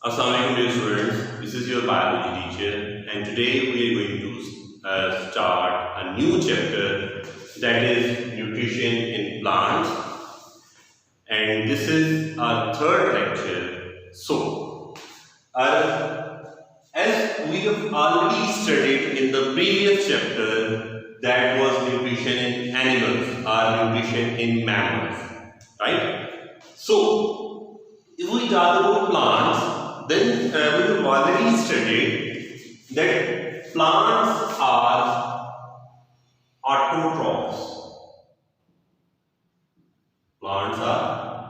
Assalamualaikum dear students, this is your biology teacher and today we are going to start a new chapter, that is nutrition in plants, and this is our third lecture. So, as we have already studied in the previous chapter, that was nutrition in animals or nutrition in mammals, right? So, if we talk about plants, then we have already studied that plants are autotrophs. Plants are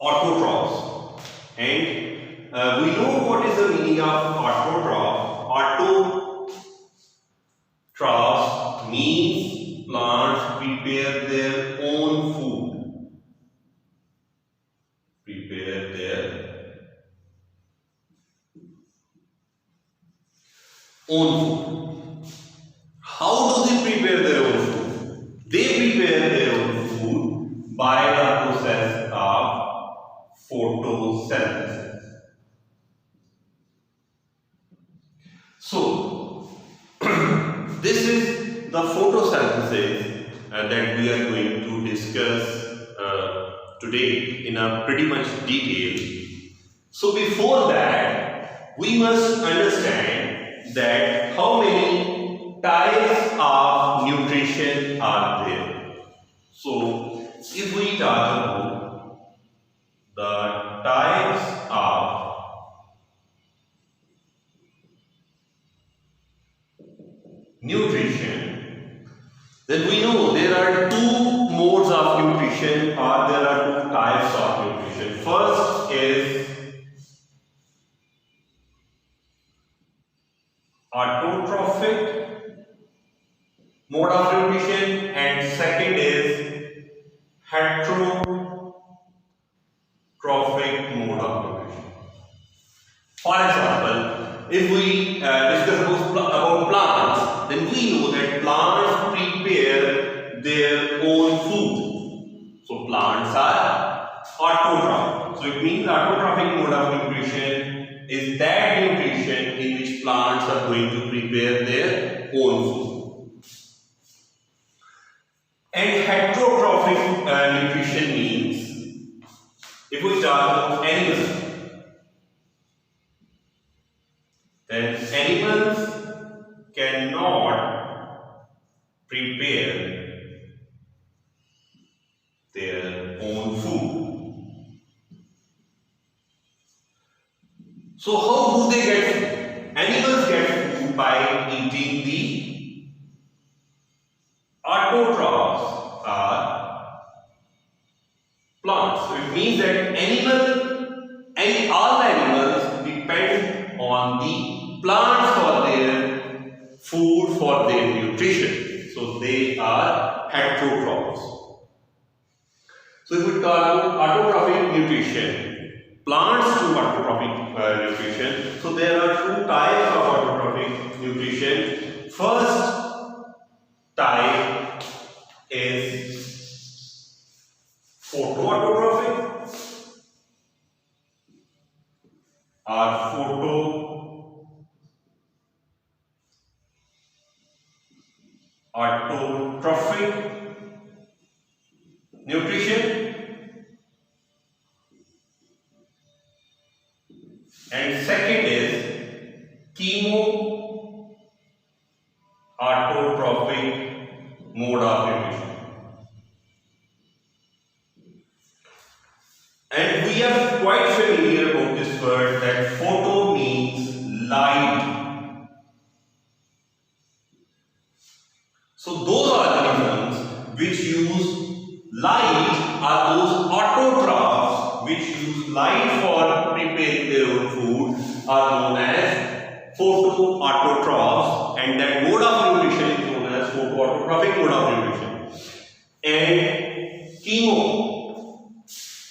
autotrophs, and we know what is the meaning of autotroph. Autotrophs means plants prepare their own food. Prepare their own food. How do they prepare their own food? They prepare their own food by the process of photosynthesis. So, this is the photosynthesis that we are going to discuss today in a pretty much detail. So before that, we must understand that how many types of nutrition are there. So if we talk about the types of nutrition, then we know there are two modes of nutrition, or there are two types of nutrition. First is autotrophic mode of nutrition, and second is heterotrophic mode of nutrition. For example, if we discuss about plants, then we know that plants prepare their own food. So plants are autotrophic. So it means autotrophic mode of nutrition is that nutrition in which plants are going to prepare their own food. And heterotrophic nutrition means, if we talk about animals, then animals cannot prepare their own food. So how do they get food? Animals get food by eating the autotrophs or plants. So it means that all animals depend on the plants for their food, for their nutrition. So they are heterotrophs. So if we talk about autotrophic nutrition, plants do autotrophic nutrition. So there are two types of autotrophic nutrition. First type is photoautotrophic or photoautotrophic nutrition, and second is chemoautotrophic mode of nutrition. And we are quite familiar about this word, that photo means light. So those organisms which use light are those autotrophs which use light for preparing their own food are known as photoautotrophs, and that mode of nutrition is known as photoautotrophic mode of nutrition. And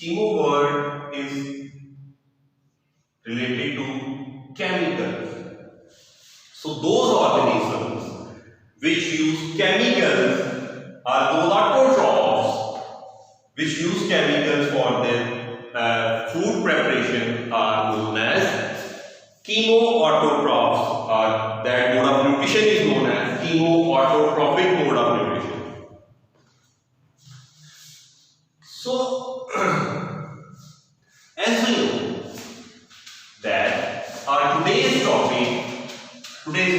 chemo word is related to chemicals. So those organisms which use chemicals are those autotrophs which use chemicals for their nutrition are known as chemoautotrophs, or that mode of nutrition is known as chemoautotrophic mode of nutrition. So, as we know that our today's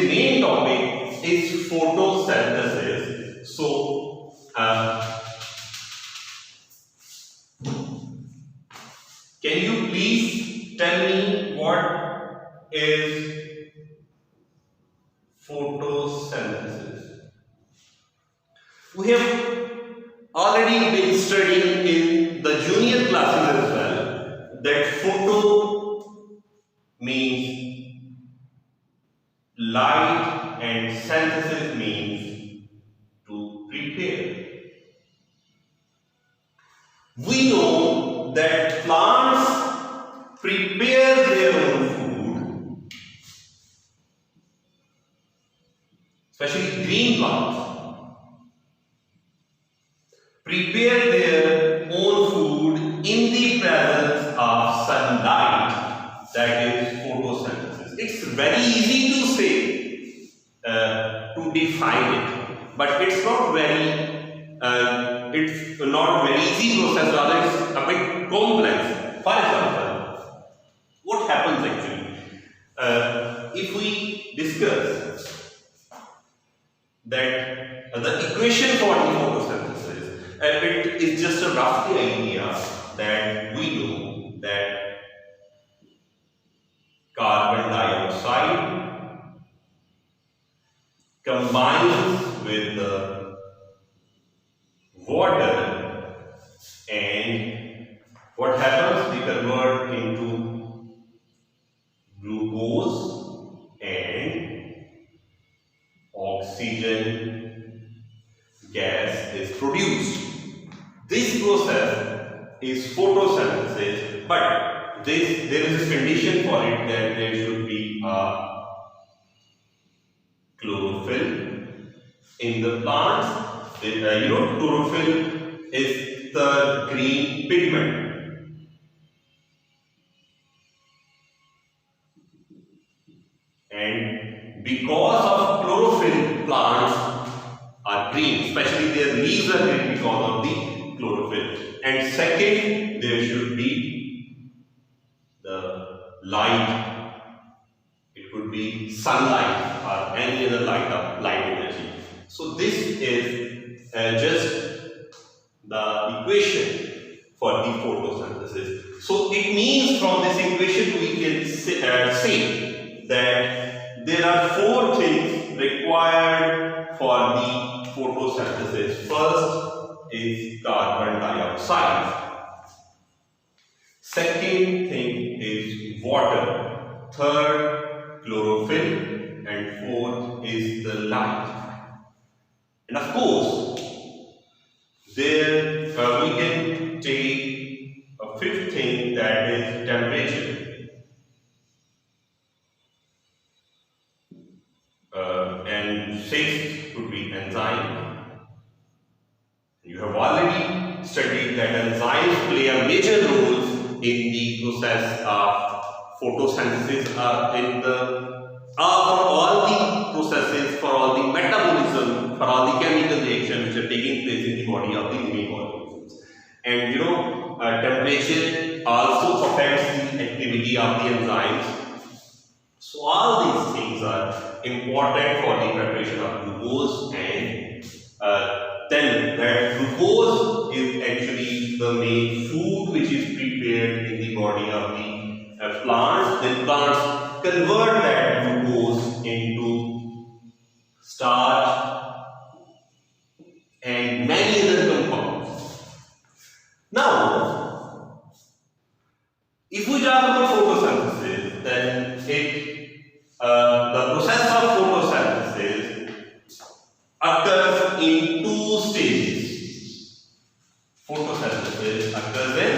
main topic is photosynthesis. So, can you please tell me what is photosynthesis? We have already been studying in the junior classes as well that photo means light and synthesis means to prepare. We know that plants prepare their own food, especially green plants prepare their own food in the presence of sunlight, that is photosynthesis. It's very easy to say, to define it, but it's not very easy process, rather it's a bit complex. For example, what happens actually? If we discuss that the equation for the photosynthesis, it is just a rough idea that we know that carbon dioxide combines with the water, and what happens? We convert into glucose and oxygen gas is produced. This process is photosynthesis, but there is a condition for it, that there should be a chlorophyll in the plants. Chlorophyll is the green pigment. And because of chlorophyll, plants are green, especially their leaves are green because of the chlorophyll. And second, there should be the light. It could be sunlight or any other light energy. So this is just the equation for the photosynthesis. So it means from this equation we can say that there are 4 things required for the photosynthesis. First is carbon dioxide. Second thing is water. Third, chlorophyll. And fourth is the light. And of course, there we can take a 5th thing, that is temperature. And 6th would be enzyme. You have already studied that enzymes play a major role in the process of photosynthesis, for all the processes, for all the metabolism, for all the chemical reactions which are taking place in the body of the living organisms. And temperature also affects the activity of the enzymes. So all these things are important for the preparation of glucose, and then that glucose is actually the main food which is prepared in the body of the plants. Then plants convert that glucose into starch and many other compounds. Now, if we talk about photosynthesis, then the process of photosynthesis occurs in 2 stages. Photosynthesis occurs in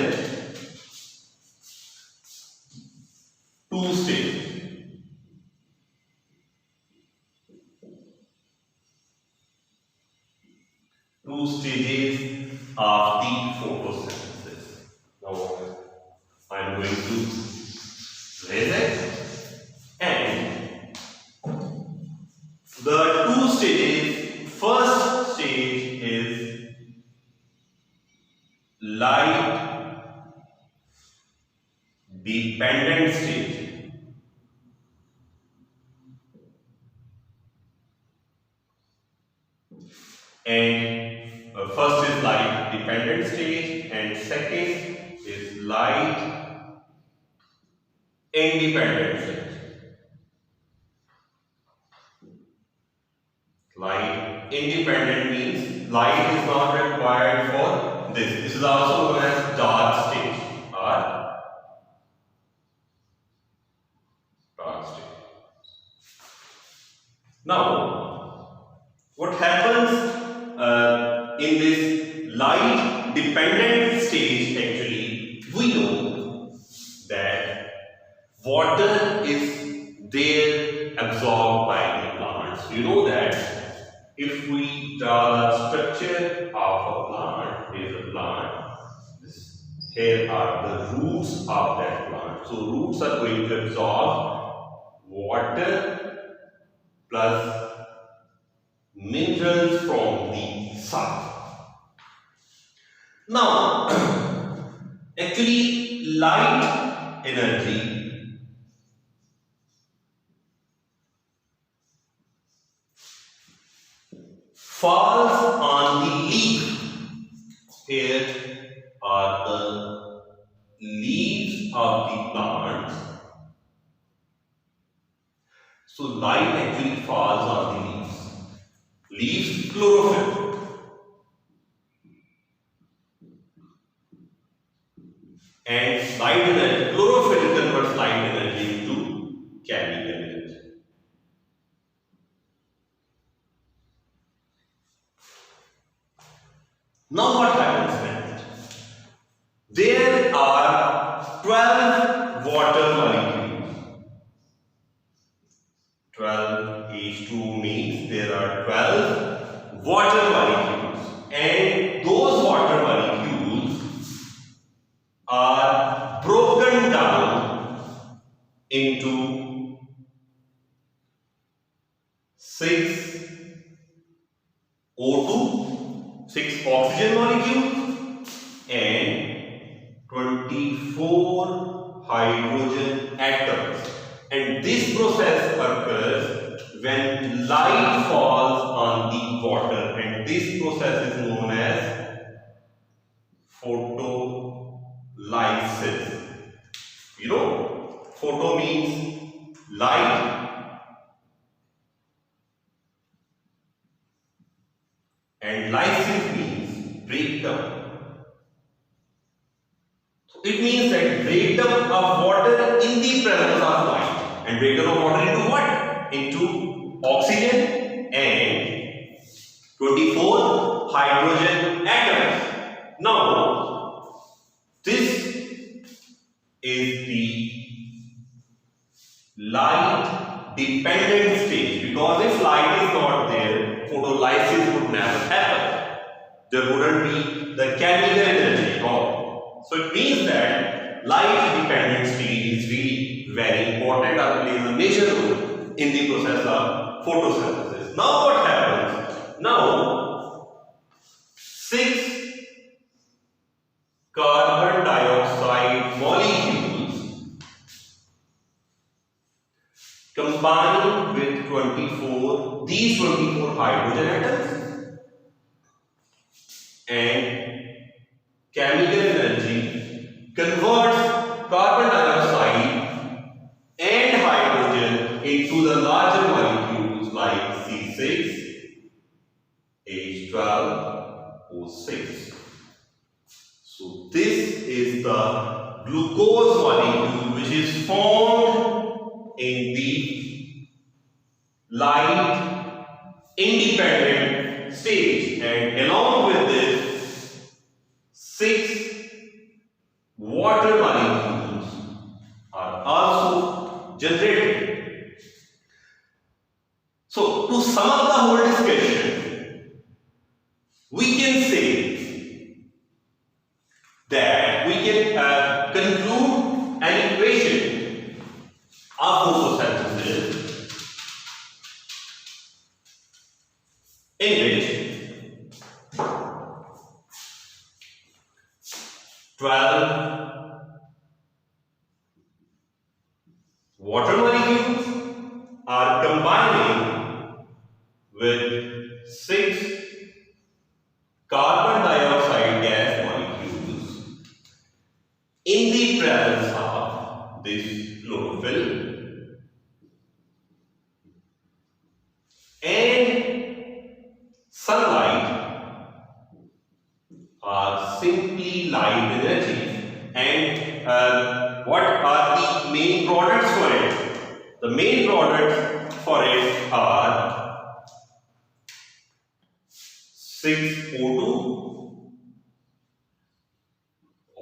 2 stages. Two stages of the photosynthesis. Now, I am am going to raise it. And the two stages, first stage is light dependent stage. And first is light dependent stage and second is light independent stage. Light independent means light is not required for this. This is also known as dark stage or dark stage. Now, what happens in this light dependent stage, actually, we know that water is there absorbed by the plants. You know that if we draw the structure of a plant, here is a plant, here are the roots of that plant. So roots are going to absorb water plus minerals from the sun. Now, actually light energy falls on the leaf. Here are the leaves of the plants. So light actually falls on the leaves. Leaves, chlorophyll. And light energy, chlorophyll converts light energy into chemical energy. Now what happens next? There are 12 water molecules. 12 H2 means there are 12 water molecules, and those water molecules are broken down into 6 O2, 6 oxygen molecules, and 24 hydrogen atoms. And this process occurs when light falls on the water, and this process is known as photolysis. You know, photo means light and lysis means breakdown. So it means that breakdown of water in the presence of light. And breakdown of water into what? Into oxygen and 24 hydrogen atoms. Now, this is the light dependent stage, because if light is not there, photolysis would never happen. There wouldn't be the chemical energy at all. So it means that light dependent stage is really very important and plays a major role in the process of photosynthesis. Now what happens? Now 6 carbon dioxide molecules combine with 24 hydrogen atoms, and chemical energy converts carbon dioxide and hydrogen into the larger molecules like C6, H12O6. So this is the glucose molecule which is formed in the light independent stage, and along with this 6 water molecules are also generated. So to sum up the whole discussion, we can say that we can conclude an equation of photosynthesis in which 12 water molecules are combining with 6 carbon dioxide gas molecules in the presence of this chlorophyll, and sunlight are simply light energy. And what are the main products for it? The main products for it are 6O2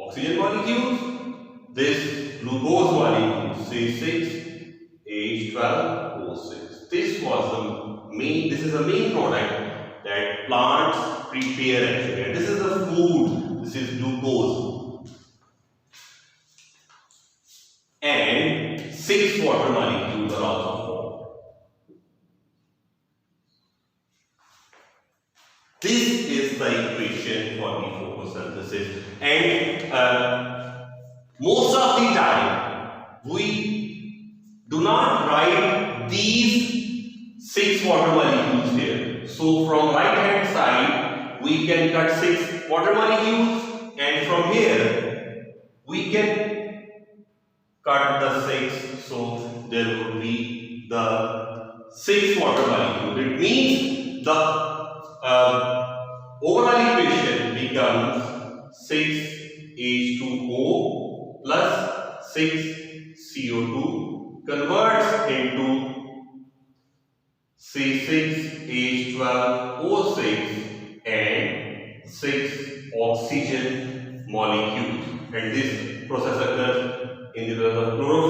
oxygen molecules, this glucose molecule C6H12O6. This is the main product that plants prepare actually. And this is the food. This is glucose. And 6 water molecules are also formed. This is the equation for the photosynthesis, and most of the time we do not write these 6 water molecules here. So from right hand side we can cut 6 water molecules, and from here we can cut the 6, so there will be the 6 water molecules. It means the overall equation becomes 6H2O plus 6CO2 converts into C6H12O6 and 6 oxygen molecules, and this process occurs in the presence of chlorophyll